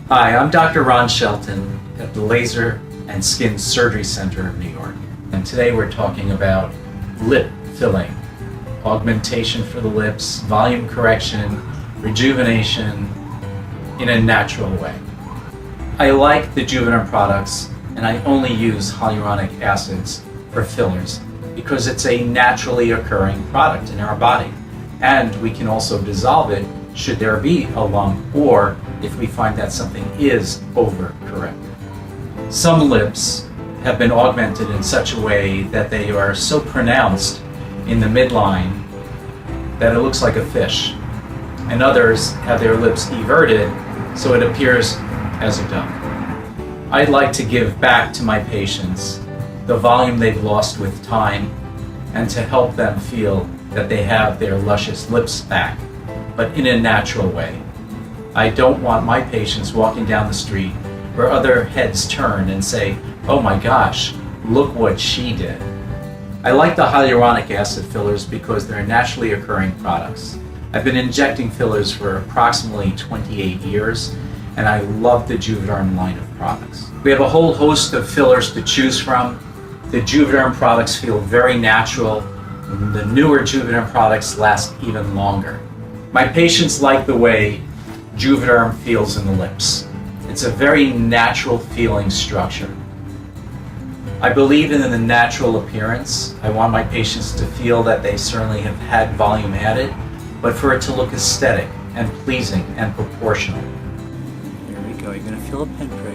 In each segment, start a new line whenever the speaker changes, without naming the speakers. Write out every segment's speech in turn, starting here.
Hi, I'm Dr. Ron Shelton at the Laser and Skin Surgery Center of New York. And today we're talking about lip filling, augmentation for the lips, volume correction, rejuvenation in a natural way. I like the Juvederm products, and I only use hyaluronic acids for fillers because it's a naturally occurring product in our body. And we can also dissolve it should there be a lump or if we find that something is overcorrected. Some lips have been augmented in such a way that they are so pronounced in the midline that it looks like a fish. And others have their lips everted so it appears as a duck. I'd like to give back to my patients the volume they've lost with time and to help them feel that they have their luscious lips back, but in a natural way. I don't want my patients walking down the street where other heads turn and say, "Oh my gosh, look what she did." I like the hyaluronic acid fillers because they're naturally occurring products. I've been injecting fillers for approximately 28 years, and I love the Juvederm line of products. We have a whole host of fillers to choose from. The Juvederm products feel very natural. The newer Juvederm products last even longer. My patients like the way Juvederm feels in the lips. It's a very natural feeling structure. I believe in the natural appearance. I want my patients to feel that they certainly have had volume added, but for it to look aesthetic and pleasing and proportional. There we go. You're going to feel a pinprick.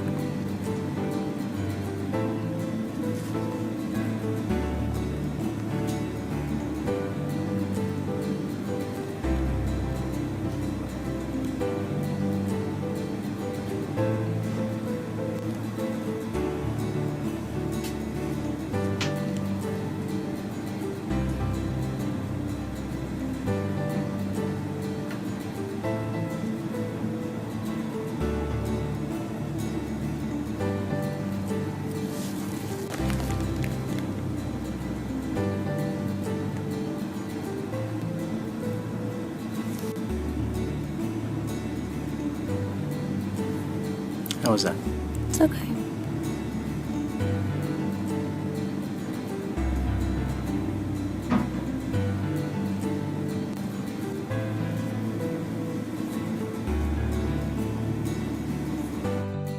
How was that?
It's okay.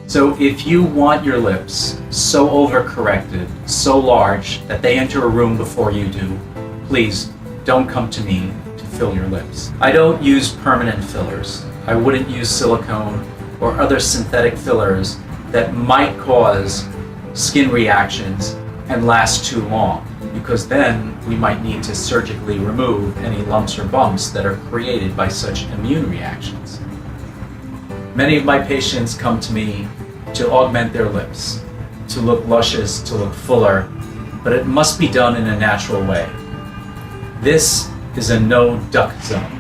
So if you want your lips so overcorrected, so large that they enter a room before you do, please don't come to me to fill your lips. I don't use permanent fillers. I wouldn't use silicone or other synthetic fillers that might cause skin reactions and last too long, because then we might need to surgically remove any lumps or bumps that are created by such immune reactions. Many of my patients come to me to augment their lips, to look luscious, to look fuller, but it must be done in a natural way. This is a no duck zone.